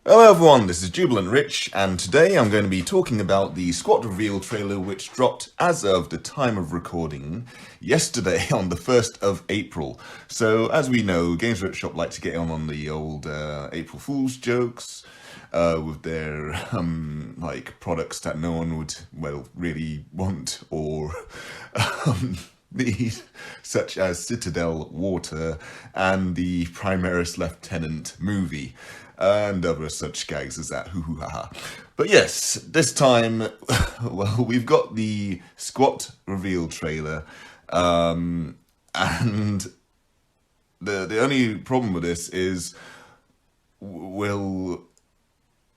Hello everyone, this is Jubilant Rich, and today I'm going to be talking about the Squat Reveal trailer which dropped as of the time of recording yesterday on the 1st of April. So as we know, Games Workshop like to get on the old April Fool's jokes with their like products that no one would, well, really want or need, such as Citadel Water and the Primaris Lieutenant movie and other such gags as that. Hoo hoo ha ha. But yes, this time, well, we've got the Squat Reveal trailer, and the only problem with this is, will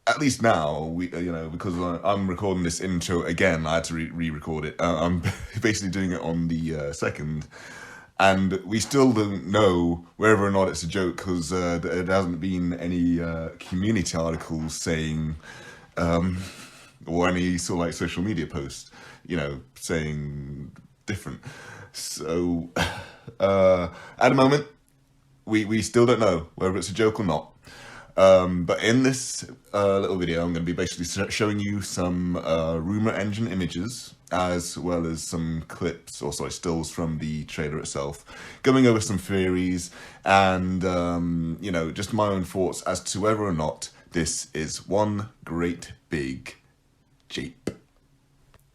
at least now we because I'm recording this intro again, I had to re-record it. I'm basically doing it on the second. And we still don't know whether or not it's a joke because there hasn't been any community articles saying, or any sort of like social media posts, saying different. So at the moment, we still don't know whether it's a joke or not. But in this little video, I'm going to be basically showing you some rumor engine images, as well as some clips, or sorry, stills from the trailer itself, going over some theories and, just my own thoughts as to whether or not this is one great big Jeep.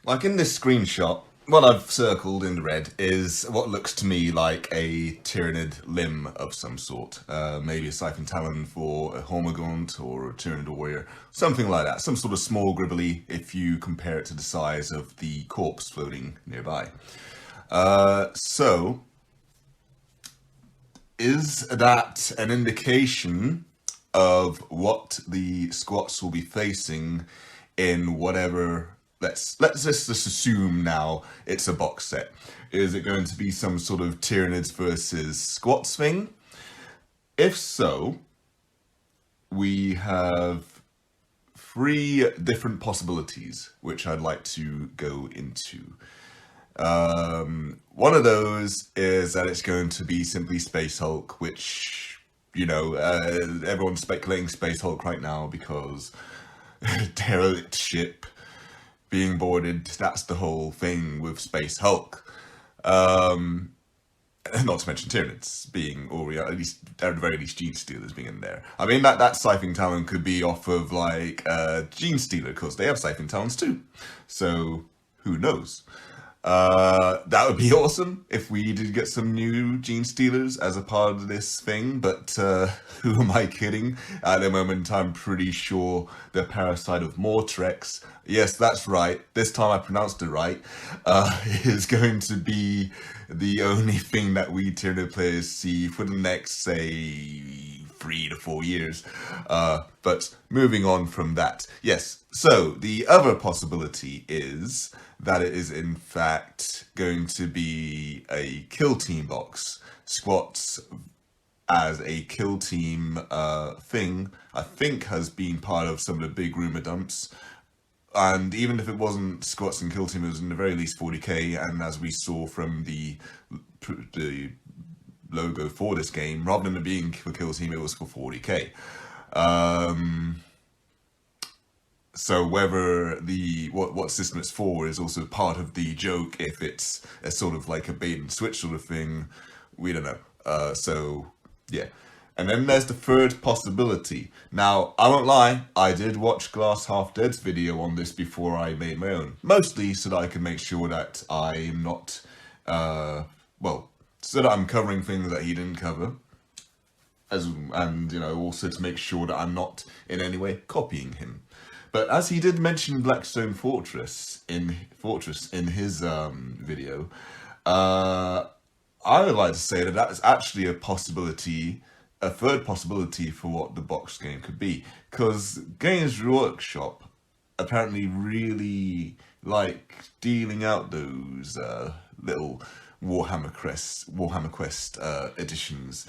Like in this screenshot, what I've circled in red is what looks to me like a Tyranid limb of some sort. Maybe a Siphon Talon for a Hormigaunt or a Tyranid Warrior, something like that. Some sort of small gribbly if you compare it to the size of the corpse floating nearby. So, is that an indication of what the squats will be facing in whatever... Let's just assume now it's a box set. Is it going to be some sort of Tyranids versus Squats thing? If so, we have three different possibilities, which I'd like to go into. One of those is that it's going to be simply Space Hulk, which, everyone's speculating Space Hulk right now because derelict ship being boarded, that's the whole thing with Space Hulk. Not to mention Tyranids being, or at the very least Gene Stealers being in there. I mean, that Siphon Talon could be off of like Gene Stealer, because they have Siphon Talons too. So who knows? That would be awesome if we did get some new Gene Stealers as a part of this thing, but who am I kidding? At the moment, I'm pretty sure the Parasite of Mortrex, yes, that's right, this time I pronounced it right, is going to be the only thing that we Tyranid players see for the next, say, 3 to 4 years. But moving on from that, yes, so the other possibility is that it is in fact going to be a kill team box. Squats as a kill team thing, I think has been part of some of the big rumor dumps. And even if it wasn't Squats and kill team, it was in the very least 40k, and as we saw from the logo for this game, rather than it being for kill team, it was for 40k. So whether what system it's for is also part of the joke, if it's a sort of like a bait and switch sort of thing, we don't know. So yeah. And then there's the third possibility. Now, I won't lie, I did watch Glass Half Dead's video on this before I made my own. Mostly so that I can make sure that I'm not, so that I'm covering things that he didn't cover. And also to make sure that I'm not in any way copying him. But as he did mention Blackstone Fortress in his video, I would like to say that is actually a possibility, a third possibility for what the box game could be. Because Games Workshop apparently really like dealing out those little Warhammer Quest editions.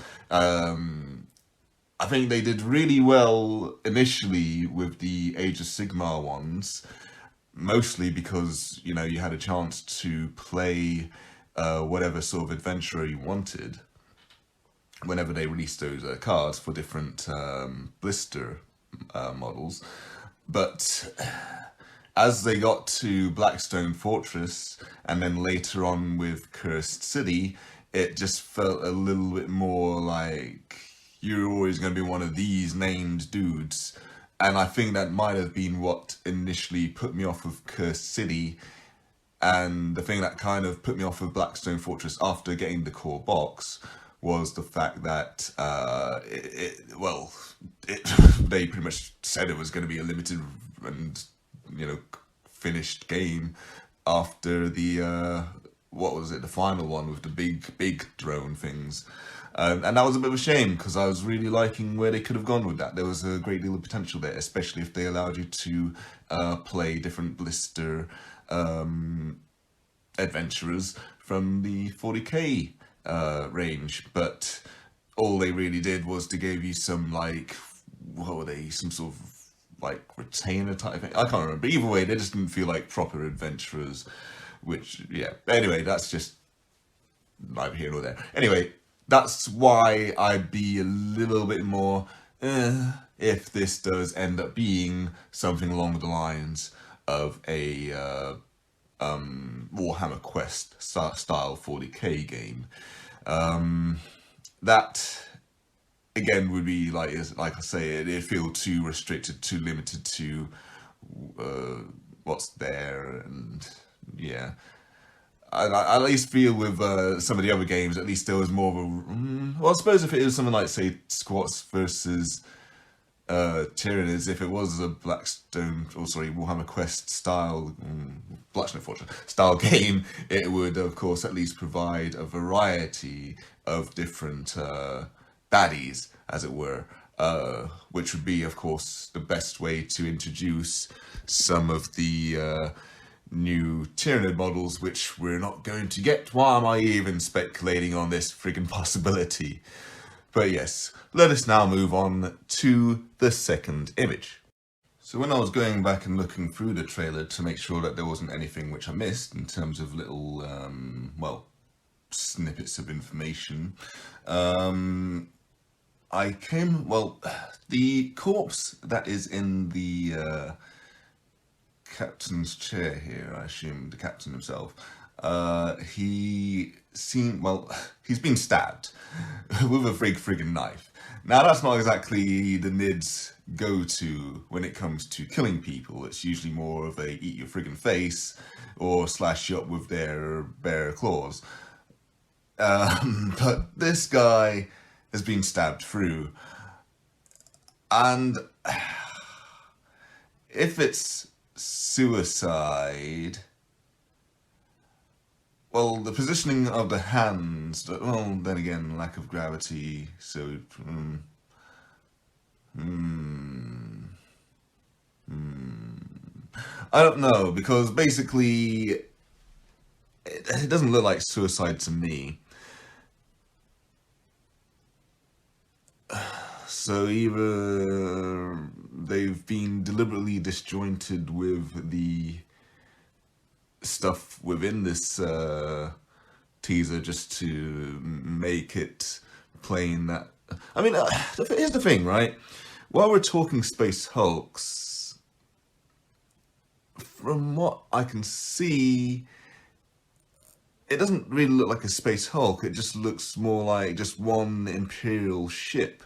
I think they did really well initially with the Age of Sigmar ones, mostly because, you had a chance to play whatever sort of adventurer you wanted whenever they released those cards for different blister models. But as they got to Blackstone Fortress and then later on with Cursed City, it just felt a little bit more like you're always going to be one of these named dudes. And I think that might have been what initially put me off of Cursed City. And the thing that kind of put me off of Blackstone Fortress after getting the core box was the fact that they pretty much said it was going to be a limited and finished game after the what was it, the final one with the big drone things. And that was a bit of a shame because I was really liking where they could have gone with that. There was a great deal of potential there, especially if they allowed you to play different blister adventurers from the 40k range. But all they really did was to give you some, like, what were they, some sort of like retainer type thing. I can't remember. Either way, they just didn't feel like proper adventurers. Which, yeah. Anyway, that's just neither here nor there. Anyway, that's why I'd be a little bit more if this does end up being something along the lines of a Warhammer Quest style 40k game. That again would be like I say, it'd feel too restricted, too limited to what's there, and yeah. I at least feel with some of the other games, at least there was more of a. Well, I suppose if it is something like, say, Squats versus Tyranids, if it was a Warhammer Quest style, Blackstone Fortress style game, it would, of course, at least provide a variety of different baddies, as it were, which would be, of course, the best way to introduce some of the new Tyranid models, which we're not going to get. Why am I even speculating on this friggin' possibility? But yes, let us now move on to the second image. So when I was going back and looking through the trailer to make sure that there wasn't anything which I missed in terms of little, snippets of information, the corpse that is in the captain's chair here, I assume the captain himself, he's been stabbed with a friggin' knife. Now that's not exactly the Nid's go-to when it comes to killing people. It's usually more of a eat your friggin' face or slash you up with their bare claws. But this guy has been stabbed through, and if it's suicide, well, the positioning of the hands, well, then again, lack of gravity, so I don't know, because basically it doesn't look like suicide to me. So either they've been deliberately disjointed with the stuff within this teaser just to make it plain that. I mean, here's the thing, right? While we're talking Space Hulks, from what I can see, it doesn't really look like a Space Hulk. It just looks more like just one Imperial ship.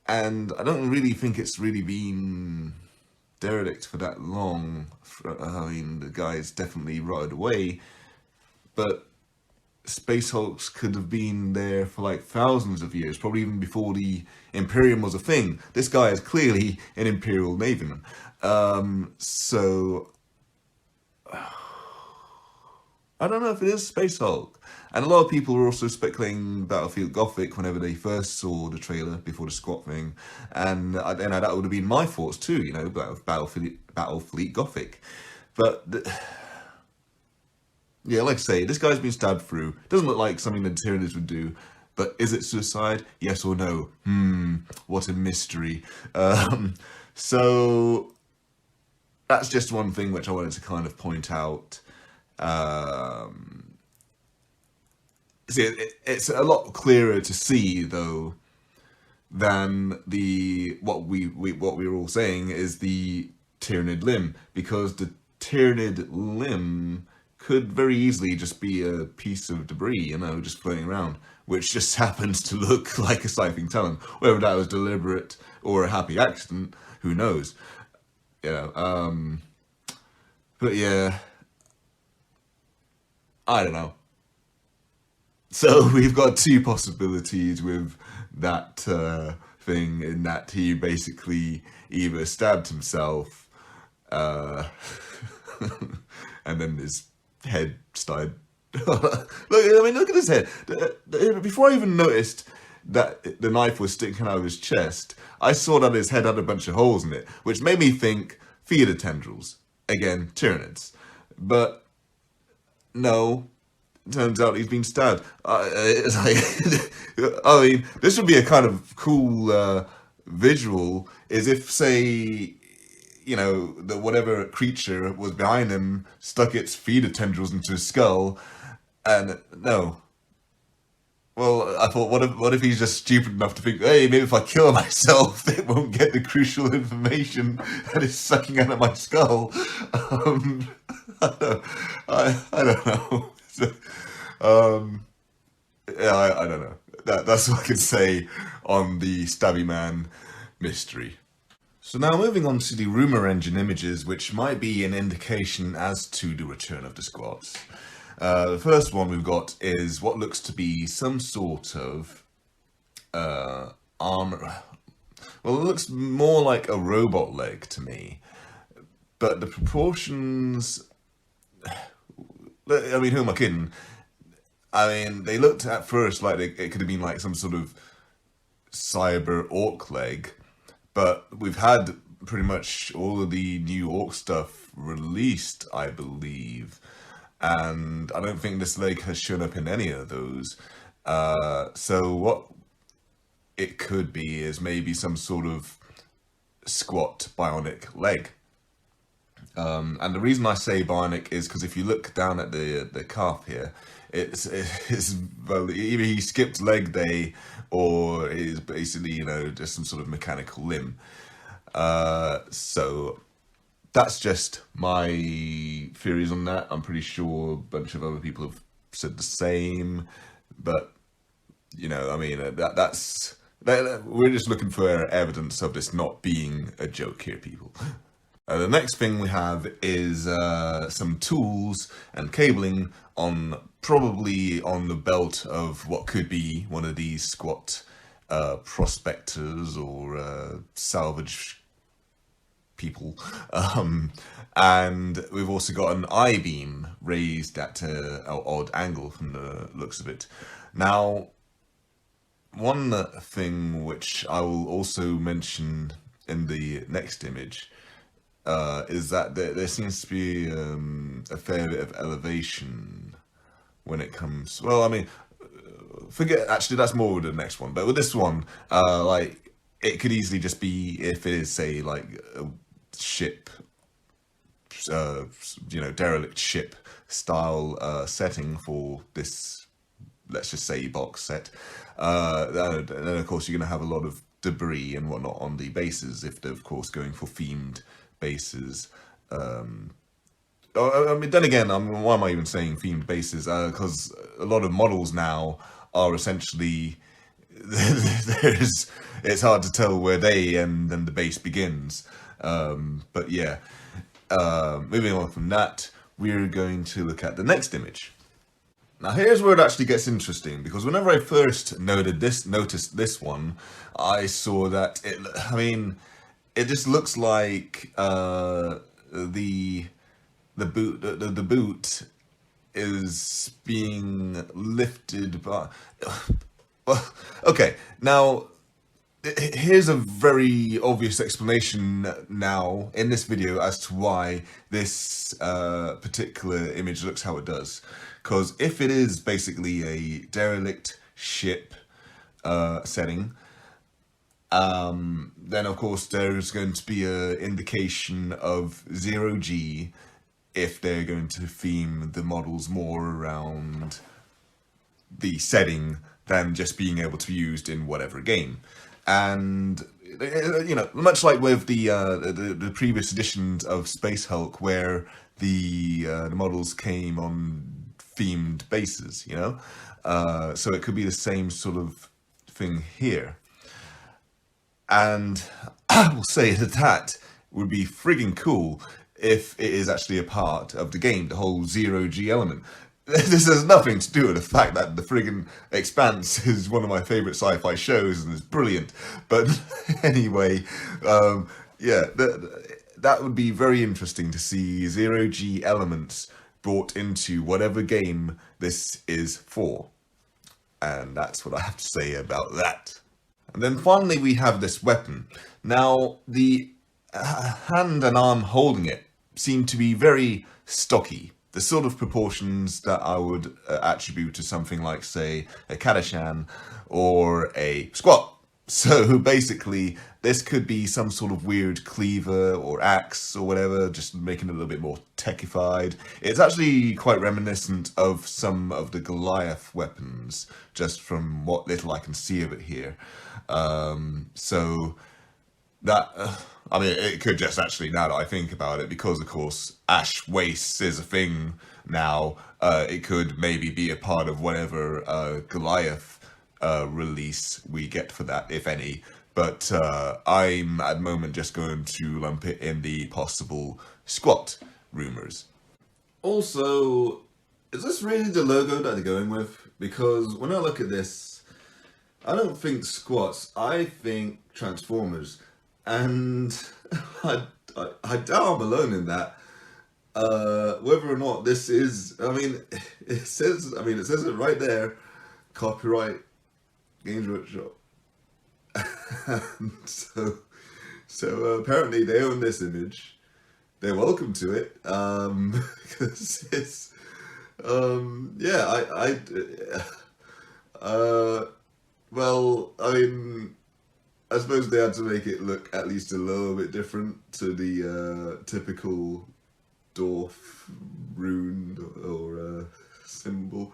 And I don't really think it's really been derelict for that long. I mean, the guy's definitely rotted away, but Space Hulks could have been there for like thousands of years, probably even before the Imperium was a thing. This guy is clearly an Imperial Navyman. So I don't know if it is Space Hulk. And a lot of people were also speculating Battlefield Gothic whenever they first saw the trailer before the squat thing. And that would have been my thoughts too, Battlefleet Gothic. But, yeah, like I say, this guy's been stabbed through. Doesn't look like something that Tyranids would do. But is it suicide? Yes or no? What a mystery. So, that's just one thing which I wanted to kind of point out. It's a lot clearer to see, though, than the what we were all saying is the Tyranid limb, because the Tyranid limb could very easily just be a piece of debris, you know, just floating around, which just happens to look like a scything talon. Whether that was deliberate or a happy accident, who knows? You know, but yeah, I don't know. So we've got two possibilities with that thing, in that he basically either stabbed himself, uh, and then his head started. Look, I mean, look at his head. Before I even noticed that the knife was sticking out of his chest, I saw that his head had a bunch of holes in it, which made me think feeder tendrils. Again, Tyranids. But no, turns out he's been stabbed. It's like, I mean, this would be a kind of cool visual, is if, say, you know, the whatever creature was behind him stuck its feeder tendrils into his skull, and no. Well, I thought, what if he's just stupid enough to think, hey, maybe if I kill myself, it won't get the crucial information that is sucking out of my skull. I don't know. Um, yeah, I don't know. That's what I can say on the Stabby Man mystery. So now moving on to the rumor engine images, which might be an indication as to the return of the squads. The first one we've got is what looks to be some sort of armor. Well, it looks more like a robot leg to me, but the proportions. I mean, who am I kidding? I mean, they looked at first like it could have been like some sort of cyber orc leg, but we've had pretty much all of the new orc stuff released, I believe, and I don't think this leg has shown up in any of those. So what it could be is maybe some sort of squat bionic leg. And the reason I say bionic is because if you look down at the calf here, it's well, either he skipped leg day or is basically, you know, just some sort of mechanical limb. So that's just my theories on that. I'm pretty sure a bunch of other people have said the same, but you know, I mean, we're just looking for evidence of this not being a joke here, people. The next thing we have is some tools and cabling probably on the belt of what could be one of these squat prospectors or salvage people. And we've also got an I-beam raised at an odd angle from the looks of it. Now, one thing which I will also mention in the next image is that there seems to be a fair bit of elevation when it comes. Well, I mean, actually, that's more with the next one. But with this one, like, it could easily just be if it is, say, like a ship, you know, derelict ship style setting for this, let's just say, box set. Then of course you're going to have a lot of debris and whatnot on the bases if they're of course going for themed bases. I mean, then again, why am I even saying themed bases? Because a lot of models now are essentially it's hard to tell where they end and the base begins. But yeah, moving on from that, we're going to look at the next image. Now here's where it actually gets interesting, because whenever I first noticed this one, I saw that it just looks like the boot is being lifted by. Well, okay, now here's a very obvious explanation now in this video as to why this particular image looks how it does. Because if it is basically a derelict ship setting, then of course there's going to be an indication of 0G if they're going to theme the models more around the setting than just being able to be used in whatever game. And much like with the previous editions of Space Hulk, where the models came on themed bases, so it could be the same sort of thing here. And I will say that would be frigging cool if it is actually a part of the game, the whole zero-G element. This has nothing to do with the fact that the friggin' Expanse is one of my favourite sci-fi shows and is brilliant. But anyway, yeah, that would be very interesting to see zero-G elements brought into whatever game this is for. And that's what I have to say about that. And then finally we have this weapon. Now, the hand and arm holding it seem to be very stocky. The sort of proportions that I would attribute to something like, say, a Kadashan or a squat. So basically, this could be some sort of weird cleaver or axe or whatever, just making it a little bit more techified. It's actually quite reminiscent of some of the Goliath weapons, just from what little I can see of it here. So that, I mean, it could just actually, now that I think about it, because of course ash waste is a thing now, it could maybe be a part of whatever Goliath release we get for that, if any. But I'm at the moment just going to lump it in the possible squat rumors. Also, is this really the logo that they're going with? Because when I look at this, I don't think squats, I think Transformers. And I doubt I'm alone in that. Whether or not this is, I mean, it says it right there, copyright Games Workshop. And so apparently they own this image. They're welcome to it, because it's, yeah, well, I mean, I suppose they had to make it look at least a little bit different to the typical dwarf rune or symbol.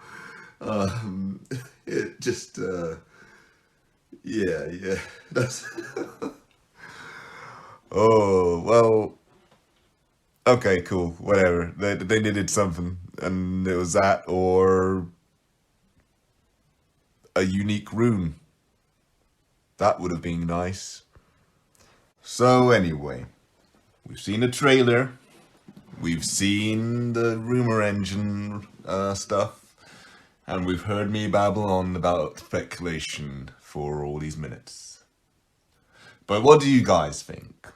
It just, yeah, that's... Oh, well, okay, cool, whatever. They needed something, and it was that, or a unique rune. That would have been nice. So anyway, we've seen a trailer, we've seen the rumor engine stuff, and we've heard me babble on about speculation for all these minutes. But what do you guys think?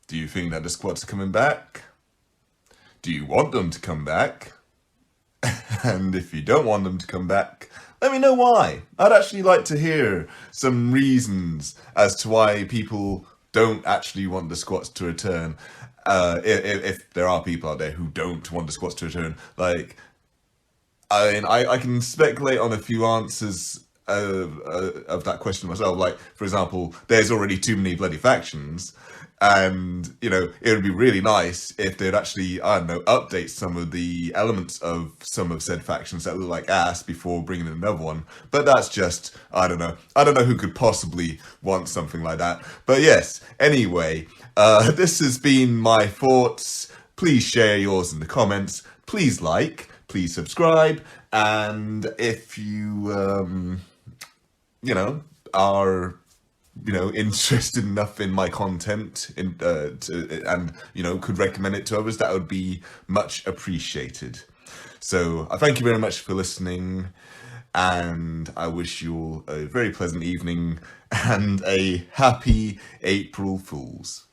Do you think that the squats are coming back? Do you want them to come back? And if you don't want them to come back, let me know why. I'd actually like to hear some reasons as to why people don't actually want the squats to return. If there are people out there who don't want the squats to return, like, I mean, I can speculate on a few answers of that question myself. Like, for example, there's already too many bloody factions. And, it would be really nice if they'd actually, I don't know, update some of the elements of some of said factions that look like ass before bringing in another one. But that's just, I don't know. I don't know who could possibly want something like that. But yes, anyway, this has been my thoughts. Please share yours in the comments. Please like, please subscribe. And if you, are... interested enough in my content and could recommend it to others, that would be much appreciated. So I thank you very much for listening, and I wish you all a very pleasant evening and a happy April Fools.